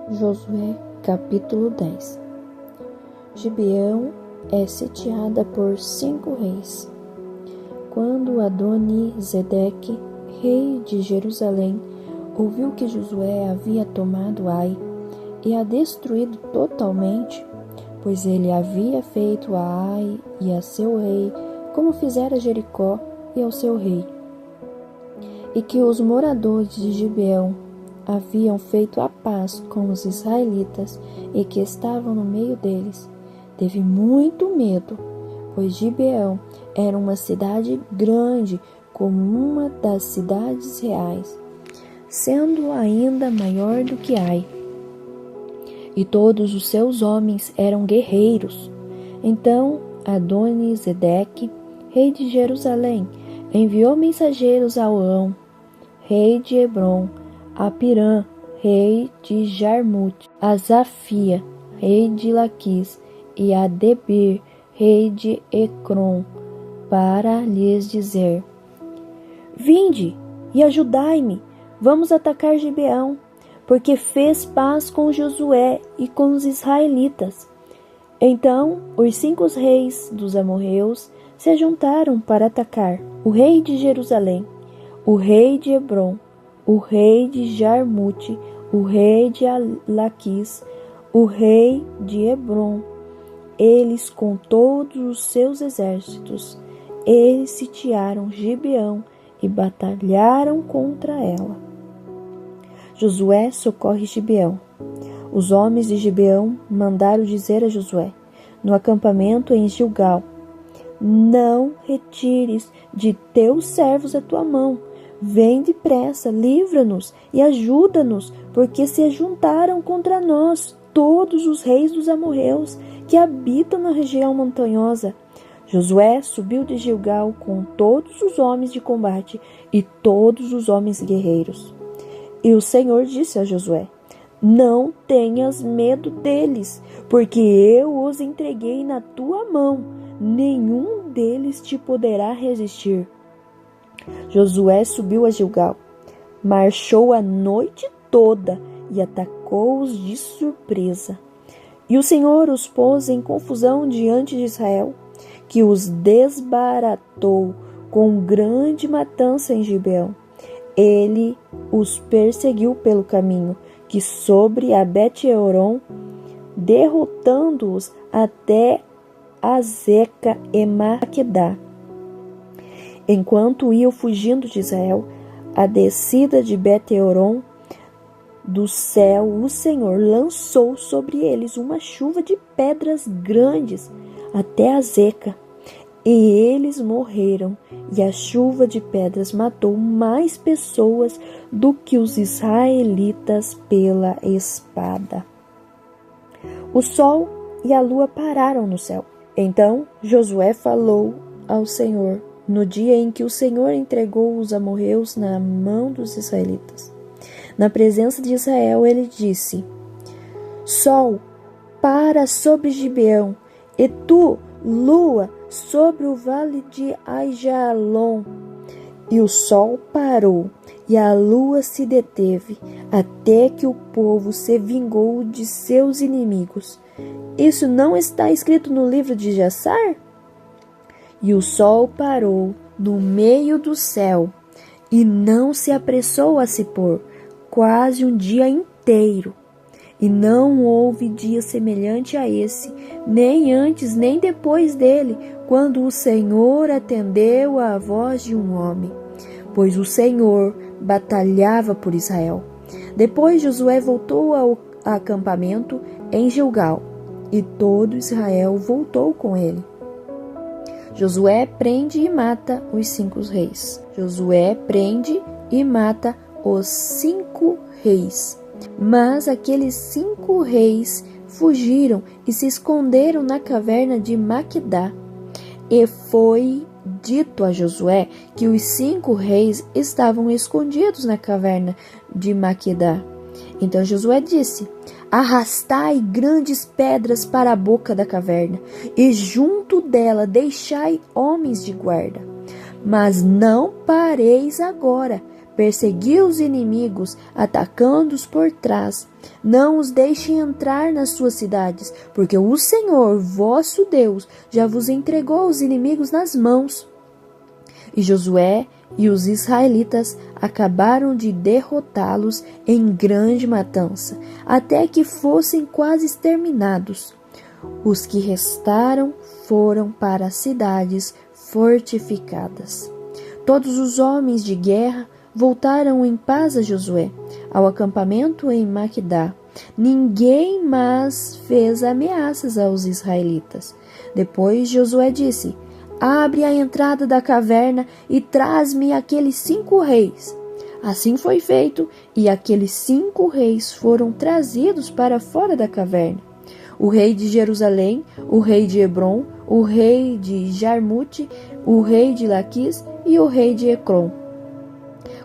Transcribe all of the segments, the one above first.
Josué, capítulo 10. Gibeão é sitiada por 5 reis. Quando Adoni-Zedeque, rei de Jerusalém, ouviu que Josué havia tomado Ai e a destruído totalmente, pois ele havia feito a Ai e a seu rei como fizera Jericó e ao seu rei, e que os moradores de Gibeão haviam feito a paz com os israelitas e que estavam no meio deles, teve muito medo, pois Gibeão era uma cidade grande como uma das cidades reais, sendo ainda maior do que Ai. E todos os seus homens eram guerreiros. Então Adoni-Zedeque, rei de Jerusalém, enviou mensageiros a Oão, rei de Hebrom, a Pirã, rei de Jarmute, a Zafia, rei de Laquis, e a Debir, rei de Ecrom, para lhes dizer: Vinde e ajudai-me, vamos atacar Gibeão, porque fez paz com Josué e com os israelitas. Então os 5 reis dos amorreus se juntaram para atacar o rei de Jerusalém, o rei de Hebrom, o rei de Jarmute, o rei de Laquis, o rei de Hebrom. Eles com todos os seus exércitos, eles sitiaram Gibeão e batalharam contra ela. Josué socorre Gibeão. Os homens de Gibeão mandaram dizer a Josué, no acampamento em Gilgal: Não retires de teus servos a tua mão. Vem depressa, livra-nos e ajuda-nos, porque se juntaram contra nós todos os reis dos amorreus que habitam na região montanhosa. Josué subiu de Gilgal com todos os homens de combate e todos os homens guerreiros. E o Senhor disse a Josué: Não tenhas medo deles, porque eu os entreguei na tua mão. Nenhum deles te poderá resistir. Josué subiu a Gilgal, marchou a noite toda e atacou-os de surpresa. E o Senhor os pôs em confusão diante de Israel, que os desbaratou com grande matança em Gibeão. Ele os perseguiu pelo caminho que sobre a Bet-Horon, derrotando-os até Azeca e Maquedá. Enquanto iam fugindo de Israel, a descida de Bet-Horon, do céu o Senhor lançou sobre eles uma chuva de pedras grandes até Azeca, e eles morreram, e a chuva de pedras matou mais pessoas do que os israelitas pela espada. O sol e a lua pararam no céu. Então Josué falou ao Senhor no dia em que o Senhor entregou os amorreus na mão dos israelitas. Na presença de Israel, ele disse: Sol, para sobre Gibeão, e tu, lua, sobre o vale de Aijalon. E o sol parou, e a lua se deteve, até que o povo se vingou de seus inimigos. Isso não está escrito no livro de Jassar? E o sol parou no meio do céu, e não se apressou a se pôr, quase um dia inteiro. E não houve dia semelhante a esse, nem antes nem depois dele, quando o Senhor atendeu à voz de um homem, pois o Senhor batalhava por Israel. Depois Josué voltou ao acampamento em Gilgal, e todo Israel voltou com ele. Josué prende e mata os 5 reis. Josué prende e mata os 5 reis. Mas aqueles 5 reis fugiram e se esconderam na caverna de Maquedá. E foi dito a Josué que os 5 reis estavam escondidos na caverna de Maquedá. Então Josué disse: Arrastai grandes pedras para a boca da caverna, e junto dela deixai homens de guarda. Mas não pareis agora, persegui os inimigos, atacando-os por trás. Não os deixem entrar nas suas cidades, porque o Senhor, vosso Deus, já vos entregou os inimigos nas mãos. E Josué e os israelitas acabaram de derrotá-los em grande matança, até que fossem quase exterminados. Os que restaram foram para as cidades fortificadas. Todos os homens de guerra voltaram em paz a Josué, ao acampamento em Maquedá. Ninguém mais fez ameaças aos israelitas. Depois Josué disse: abre a entrada da caverna e traz-me aqueles 5 reis. Assim foi feito, e aqueles 5 reis foram trazidos para fora da caverna. O rei de Jerusalém, o rei de Hebron, o rei de Jarmute, o rei de Laquis e o rei de Ecrom.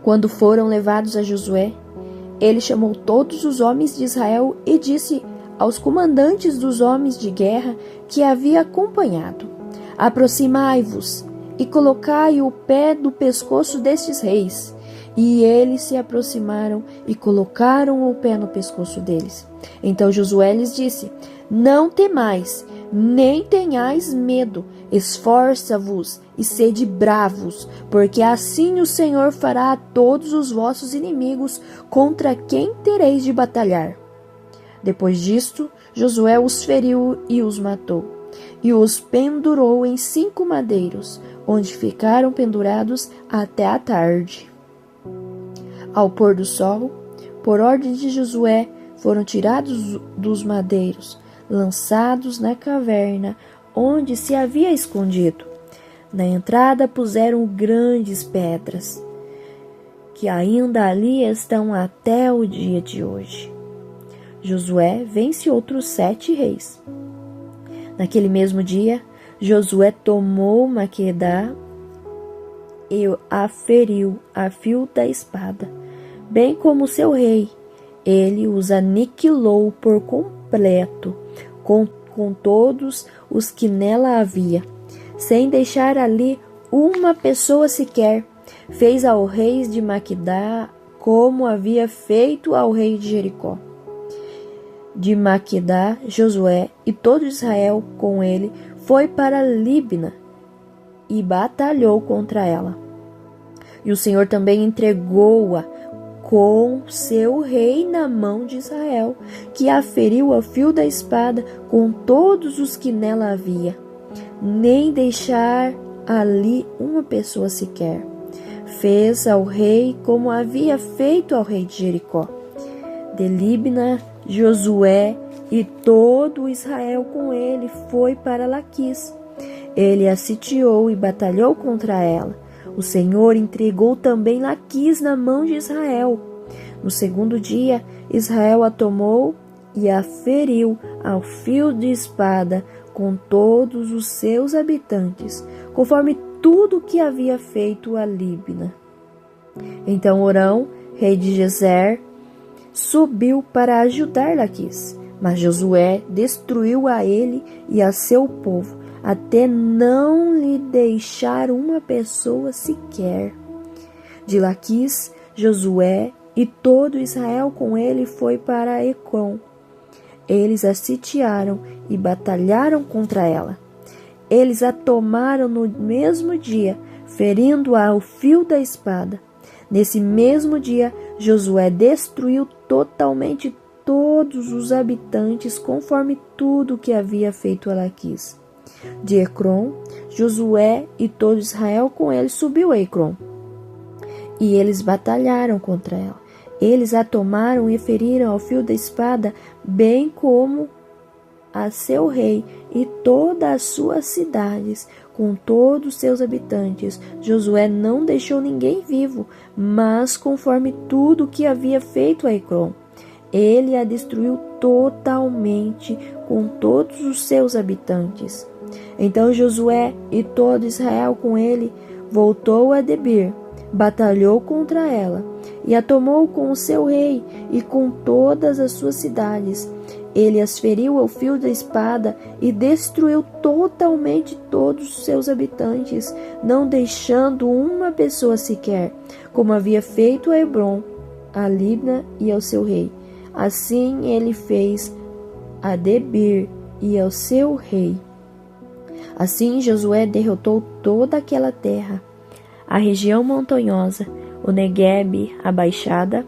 Quando foram levados a Josué, ele chamou todos os homens de Israel e disse aos comandantes dos homens de guerra que havia acompanhado: aproximai-vos e colocai o pé do pescoço destes reis. E eles se aproximaram e colocaram o pé no pescoço deles. Então Josué lhes disse: não temais, nem tenhais medo, esforça-vos e sede bravos, porque assim o Senhor fará a todos os vossos inimigos contra quem tereis de batalhar. Depois disto, Josué os feriu e os matou, e os pendurou em 5 madeiros, onde ficaram pendurados até a tarde. Ao pôr do sol, por ordem de Josué, foram tirados dos madeiros, lançados na caverna onde se havia escondido. Na entrada puseram grandes pedras, que ainda ali estão até o dia de hoje. Josué vence outros 7 reis. Naquele mesmo dia, Josué tomou Maquedá e a feriu a fio da espada, bem como seu rei. Ele os aniquilou por completo, com todos os que nela havia, sem deixar ali uma pessoa sequer. Fez ao rei de Maquedá como havia feito ao rei de Jericó. De Maquedá, Josué e todo Israel com ele foi para Libna e batalhou contra ela. E o Senhor também entregou-a com seu rei na mão de Israel, que a feriu ao fio da espada com todos os que nela havia, nem deixar ali uma pessoa sequer. Fez ao rei como havia feito ao rei de Jericó. De Libna, Josué e todo Israel com ele foi para Laquis. Ele a sitiou e batalhou contra ela. O Senhor entregou também Laquis na mão de Israel. No segundo dia, Israel a tomou e a feriu ao fio de espada com todos os seus habitantes, conforme tudo o que havia feito a Libna. Então Orão, rei de Gezer, subiu para ajudar Laquis, mas Josué destruiu a ele e a seu povo, até não lhe deixar uma pessoa sequer. De Laquis, Josué e todo Israel com ele foi para Ecrom. Eles a sitiaram e batalharam contra ela. Eles a tomaram no mesmo dia, ferindo-a ao fio da espada. Nesse mesmo dia, Josué destruiu totalmente todos os habitantes, conforme tudo que havia feito a Laquis. De Ecrom, Josué e todo Israel com ele subiu a Ecrom. E eles batalharam contra ela. Eles a tomaram e feriram ao fio da espada, bem como a seu rei e todas as suas cidades, com todos os seus habitantes. Josué não deixou ninguém vivo, mas conforme tudo que havia feito a Ecrom. Ele a destruiu totalmente, com todos os seus habitantes. Então Josué e todo Israel com ele voltou a Debir, batalhou contra ela e a tomou com o seu rei e com todas as suas cidades. Ele as feriu ao fio da espada e destruiu totalmente todos os seus habitantes, não deixando uma pessoa sequer, como havia feito a Hebron, a Libna e ao seu rei. Assim ele fez a Debir e ao seu rei. Assim Josué derrotou toda aquela terra, a região montanhosa, o Neguebe, a baixada,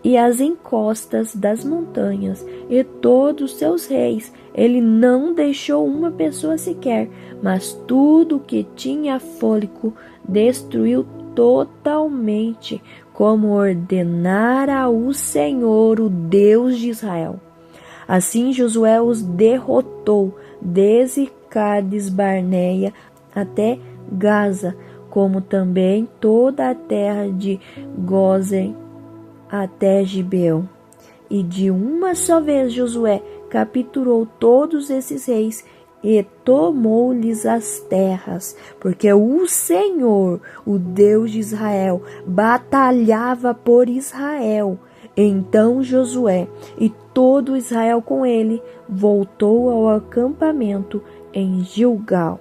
e as encostas das montanhas, e todos os seus reis. Ele não deixou uma pessoa sequer, mas tudo que tinha fôlego destruiu totalmente, como ordenara o Senhor, o Deus de Israel. Assim Josué os derrotou, desde Cades Barneia até Gaza, como também toda a terra de Gósen até Gibeão. E de uma só vez Josué capturou todos esses reis e tomou-lhes as terras, porque o Senhor, o Deus de Israel, batalhava por Israel. Então Josué e todo Israel com ele voltou ao acampamento em Gilgal.